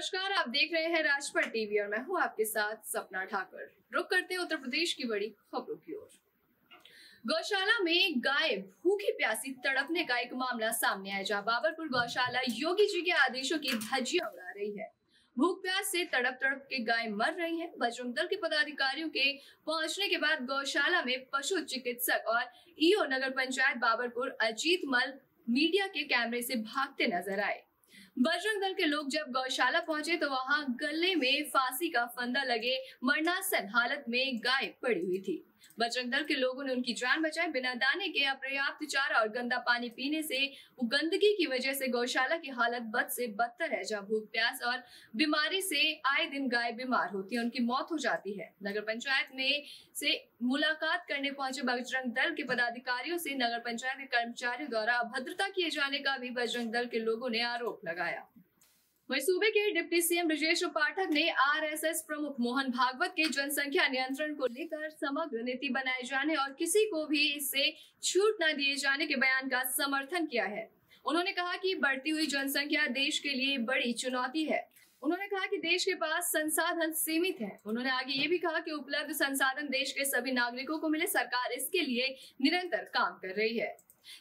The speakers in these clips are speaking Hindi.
नमस्कार, आप देख रहे हैं राजपट टीवी और मैं हूं आपके साथ सपना ठाकुर। रुक करते हैं उत्तर प्रदेश की बड़ी खबरों की ओर। गौशाला में गाय भूखी प्यासी तड़पने का एक मामला सामने आया, जहां बाबरपुर गौशाला योगी जी के आदेशों की धज्जियां उड़ा रही है। भूख प्यास से तड़प तड़प के गाय मर रही है। बजरंग दल के पदाधिकारियों के पहुंचने के बाद गौशाला में पशु चिकित्सक और ईओ नगर पंचायत बाबरपुर अजीत मल मीडिया के कैमरे से भागते नजर आए। बजरंग दल के लोग जब गौशाला पहुंचे तो वहां गले में फांसी का फंदा लगे मरणासन हालत में गाय पड़ी हुई थी। बजरंग दल के लोगों ने उनकी जान बचाई। बिना दाने के अपर्याप्त चारा और गंदा पानी पीने से गंदगी की वजह से गौशाला की हालत बद से बदतर है, जहां भूख प्यास और बीमारी से आए दिन गाय बीमार होती है, उनकी मौत हो जाती है। नगर पंचायत में से मुलाकात करने पहुंचे बजरंग दल के पदाधिकारियों से नगर पंचायत के कर्मचारियों द्वारा अभद्रता किए जाने का भी बजरंग दल के लोगों ने आरोप लगाया। वहीं सूबे के डिप्टी सीएम ब्रजेश पाठक ने आरएसएस प्रमुख मोहन भागवत के जनसंख्या नियंत्रण को लेकर समग्र नीति बनाए जाने और किसी को भी इससे छूट न दिए जाने के बयान का समर्थन किया है। उन्होंने कहा कि बढ़ती हुई जनसंख्या देश के लिए बड़ी चुनौती है। उन्होंने कहा कि देश के पास संसाधन सीमित है। उन्होंने आगे ये भी कहा कि उपलब्ध संसाधन देश के सभी नागरिकों को मिले, सरकार इसके लिए निरंतर काम कर रही है।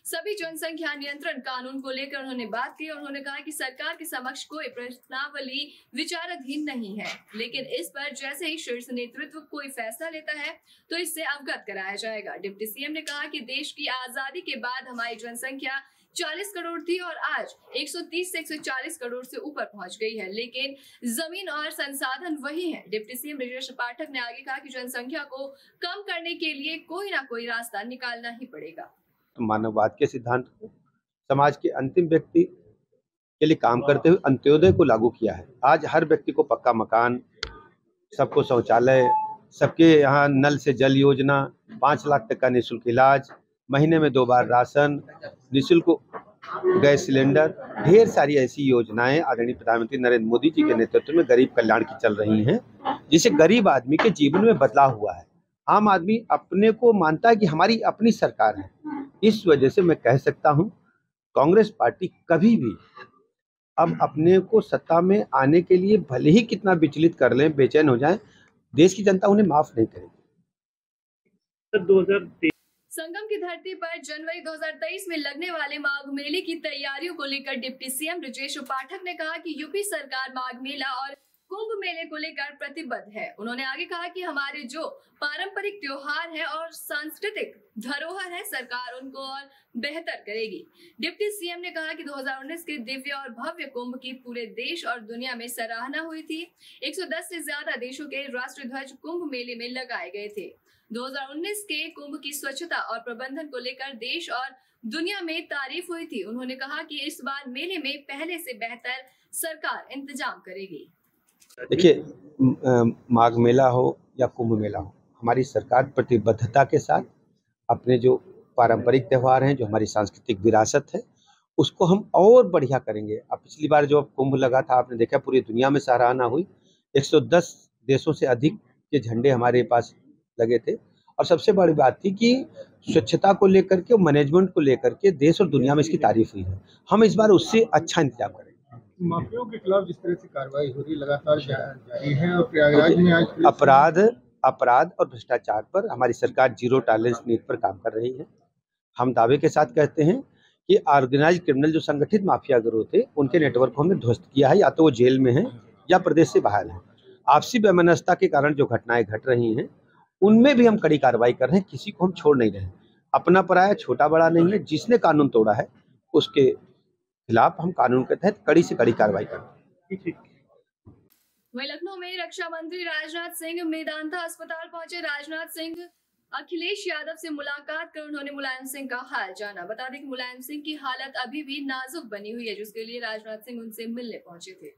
सभी जनसंख्या नियंत्रण कानून को लेकर उन्होंने बात की और उन्होंने कहा कि सरकार के समक्ष कोई प्रश्नावली विचाराधीन नहीं है, लेकिन इस पर जैसे ही शीर्ष नेतृत्व कोई फैसला लेता है तो इससे अवगत कराया जाएगा। डिप्टी सीएम ने कहा कि देश की आजादी के बाद हमारी जनसंख्या 40 करोड़ थी और आज 130 से 140 करोड़ से ऊपर पहुंच गई है, लेकिन जमीन और संसाधन वही है। डिप्टी सीएम ब्रजेश पाठक ने आगे कहा कि जनसंख्या को कम करने के लिए कोई ना कोई रास्ता निकालना ही पड़ेगा। मानववाद के सिद्धांत को समाज के अंतिम व्यक्ति के लिए काम करते हुए अंत्योदय को लागू किया है। आज हर व्यक्ति को पक्का मकान, सबको शौचालय, सबके यहाँ नल से जल योजना, 5 लाख तक का निःशुल्क इलाज, महीने में 2 बार राशन, निःशुल्क गैस सिलेंडर, ढेर सारी ऐसी योजनाएं आदरणीय प्रधानमंत्री नरेंद्र मोदी जी के नेतृत्व में गरीब कल्याण की चल रही हैं, जिससे गरीब आदमी के जीवन में बदलाव हुआ है। आम आदमी अपने को मानता है कि हमारी अपनी सरकार है। इस वजह से मैं कह सकता हूं, कांग्रेस पार्टी कभी भी अब अपने को सत्ता में आने के लिए भले ही कितना विचलित कर लें, बेचैन हो जाएं, देश की जनता उन्हें माफ नहीं करेगी। संगम की धरती पर जनवरी 2023 में लगने वाले माघ मेले की तैयारियों को लेकर डिप्टी सीएम ब्रजेश पाठक ने कहा कि यूपी सरकार माघ मेला और कुंभ मेले को लेकर प्रतिबद्ध है। उन्होंने आगे कहा कि हमारे जो पारंपरिक त्योहार हैं और सांस्कृतिक धरोहर है, सरकार उनको और बेहतर करेगी। डिप्टी सीएम ने कहा कि 2019 के दिव्य और भव्य कुंभ की पूरे देश और दुनिया में सराहना हुई थी। 110 से ज्यादा देशों के राष्ट्रीय ध्वज कुंभ मेले में लगाए गए थे। 2019 के कुंभ की स्वच्छता और प्रबंधन को लेकर देश और दुनिया में तारीफ हुई थी। उन्होंने कहा कि इस बार मेले में पहले से बेहतर सरकार इंतजाम करेगी। देखिए, माघ मेला हो या कुंभ मेला हो, हमारी सरकार प्रतिबद्धता के साथ अपने जो पारंपरिक त्यौहार हैं, जो हमारी सांस्कृतिक विरासत है, उसको हम और बढ़िया करेंगे। अब पिछली बार जो कुंभ लगा था, आपने देखा पूरी दुनिया में सराहना हुई। 110 देशों से अधिक के झंडे हमारे पास लगे थे और सबसे बड़ी बात थी कि स्वच्छता को लेकर के, मैनेजमेंट को लेकर के देश और दुनिया में इसकी तारीफ हुई है। हम इस बार उससे अच्छा इंतजाम करेंगे। माफियाओं के खिलाफ जिस तरह से कार्रवाई हो रही लगातार जारी है और प्रयागराज में आज अपराध और भ्रष्टाचार पर हमारी सरकार जीरो टॉलरेंस नीति पर काम कर रही है। हम दावे के साथ कहते हैं कि ऑर्गेनाइज क्रिमिनल जो संगठित माफिया गिरोह थे, उनके नेटवर्क को हमने ध्वस्त किया है, या तो वो जेल में है या प्रदेश से बाहर है। आपसी वैमनस्यता के कारण जो घटनाएं घट रही हैं, उनमें भी हम कड़ी कार्रवाई कर रहे हैं, किसी को हम छोड़ नहीं रहे। अपना पराया छोटा बड़ा नहीं है। जिसने कानून तोड़ा है उसके खिलाफ हम कानून के तहत कड़ी से कड़ी कार्रवाई करते हैं। वहीं लखनऊ में रक्षा मंत्री राजनाथ सिंह मेदांता अस्पताल पहुंचे। राजनाथ सिंह अखिलेश यादव से मुलाकात कर उन्होंने मुलायम सिंह का हाल जाना। बता दें कि मुलायम सिंह की हालत अभी भी नाजुक बनी हुई है, जिसके लिए राजनाथ सिंह उनसे मिलने पहुंचे थे।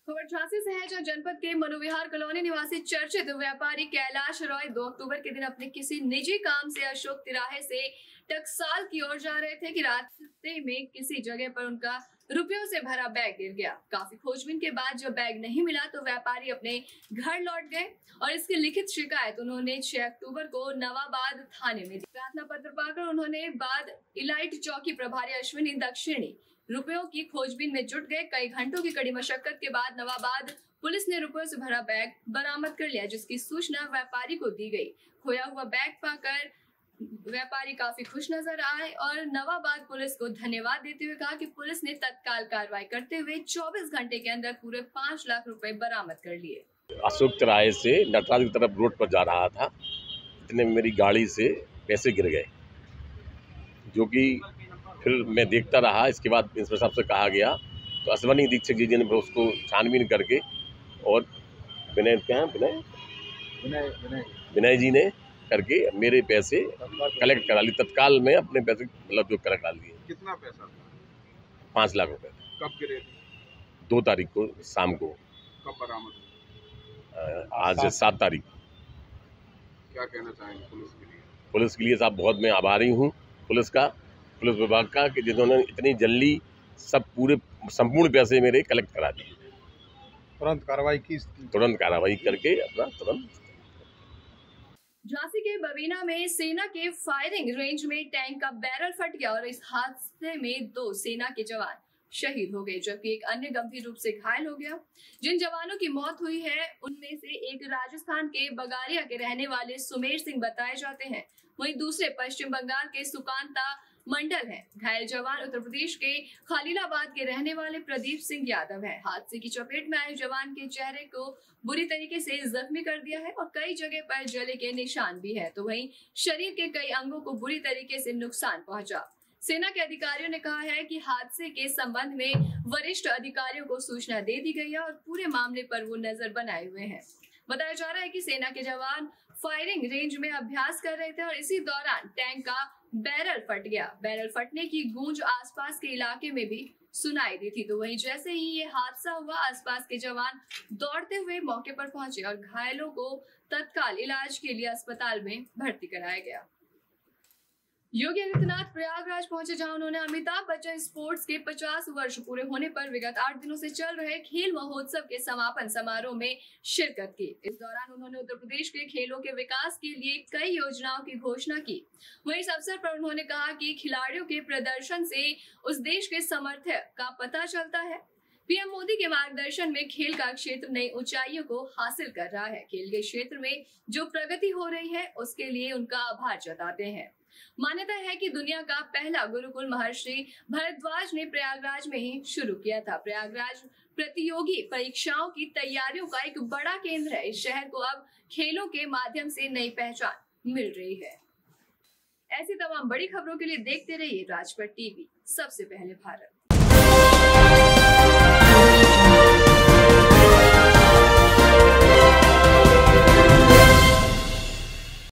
खबर झांसी से है, जहां जनपद के मनुविहार कॉलोनी निवासी चर्चित व्यापारी कैलाश रॉय 2 अक्टूबर के दिन अपने किसी निजी काम से अशोक तिराहे से टकसाल की ओर जा रहे थे कि रास्ते में किसी जगह पर उनका रुपयों से भरा बैग गिर गया। काफी खोजबीन के बाद जब बैग नहीं मिला तो व्यापारी अपने घर लौट गए और इसकी लिखित शिकायत उन्होंने 6 अक्टूबर को नवाबाद थाने में दी। प्रार्थना पत्र पाकर उन्होंने बाद इलाइट चौकी प्रभारी अश्विनी दक्षिणी रुपयों की खोजबीन में जुट गए। कई घंटों की कड़ी मशक्कत के बाद नवाबाद पुलिस ने रुपयों से भरा बैग बरामद कर लिया, जिसकी सूचना व्यापारी को दी गई। खोया हुआ बैग पाकर व्यापारी काफी खुश नजर आए और नवाबाद पुलिस को धन्यवाद देते हुए कहा कि पुलिस ने तत्काल कार्रवाई करते हुए 24 घंटे के अंदर पूरे 5 लाख रुपए बरामद कर लिए। अशोक चौराहे से नटराज की तरफ रोड पर जा रहा था, इतने में मेरी गाड़ी से पैसे गिर गए, जो कि फिर मैं देखता रहा। इसके बाद इंस्पेक्टर साहब से कहा गया तो अश्विनी दीक्षित जी ने उसको छानबीन करके और विनय जी ने करके मेरे पैसे कलेक्ट करा लिए। तत्काल में अपने पैसे मतलब जो कलेक्ट कर लिए। कितना पैसा था? 5 लाख रुपए। कब गिरे? 2 तारीख को शाम को। कब बरामद? आज 7 तारीख। क्या कहना चाहेंगे पुलिस के लिए? पुलिस के लिए साहब बहुत मैं आभारी हूँ पुलिस विभाग का कि जिन्होंने इतनी जल्दी संपूर्ण पैसे मेरे कलेक्ट करा दिए। तुरंत कार्रवाई करके अपना तुरंत। झांसी के बवीना में सेना के फायरिंग रेंज में टैंक का बैरल फट गया और इस हादसे में 2 सेना के जवान शहीद हो गए, जबकि एक अन्य गंभीर रूप से घायल हो गया। जिन जवानों की मौत हुई है उनमें से एक राजस्थान के बगारिया के रहने वाले सुमेर सिंह बताए जाते हैं, वहीं दूसरे पश्चिम बंगाल के सुकांता मंडल है। घायल जवान उत्तर प्रदेश के खलीलाबाद के रहने वाले प्रदीप सिंह यादव है। हादसे की चपेट में आए जवान के चेहरे को बुरी तरीके से जख्मी कर दिया है और कई जगह पर जले के निशान भी है, तो वहीं शरीर के कई अंगों को बुरी तरीके से नुकसान पहुंचा। सेना के अधिकारियों ने कहा है कि हादसे के संबंध में वरिष्ठ अधिकारियों को सूचना दे दी गई है और पूरे मामले पर वो नजर बनाए हुए हैं। बताया जा रहा है कि सेना के जवान फायरिंग रेंज में अभ्यास कर रहे थे और इसी दौरान टैंक का बैरल फट गया। बैरल फटने की गूंज आसपास के इलाके में भी सुनाई दी थी, तो वहीं जैसे ही ये हादसा हुआ आसपास के जवान दौड़ते हुए मौके पर पहुंचे और घायलों को तत्काल इलाज के लिए अस्पताल में भर्ती कराया गया। योगी आदित्यनाथ प्रयागराज पहुंचे, जहां उन्होंने अमिताभ बच्चन स्पोर्ट्स के 50 वर्ष पूरे होने पर विगत 8 दिनों से चल रहे खेल महोत्सव के समापन समारोह में शिरकत की। इस दौरान उन्होंने उत्तर प्रदेश के खेलों के विकास के लिए कई योजनाओं की घोषणा की। वहीं इस अवसर पर उन्होंने कहा कि खिलाड़ियों के प्रदर्शन से उस देश के सामर्थ्य का पता चलता है। पीएम मोदी के मार्गदर्शन में खेल का क्षेत्र नई ऊंचाइयों को हासिल कर रहा है। खेल के क्षेत्र में जो प्रगति हो रही है उसके लिए उनका आभार जताते हैं। मान्यता है कि दुनिया का पहला गुरुकुल महर्षि भारद्वाज ने प्रयागराज में ही शुरू किया था। प्रयागराज प्रतियोगी परीक्षाओं की तैयारियों का एक बड़ा केंद्र है। इस शहर को अब खेलों के माध्यम से नई पहचान मिल रही है। ऐसी तमाम बड़ी खबरों के लिए देखते रहिए राजपट टीवी, सबसे पहले भारत।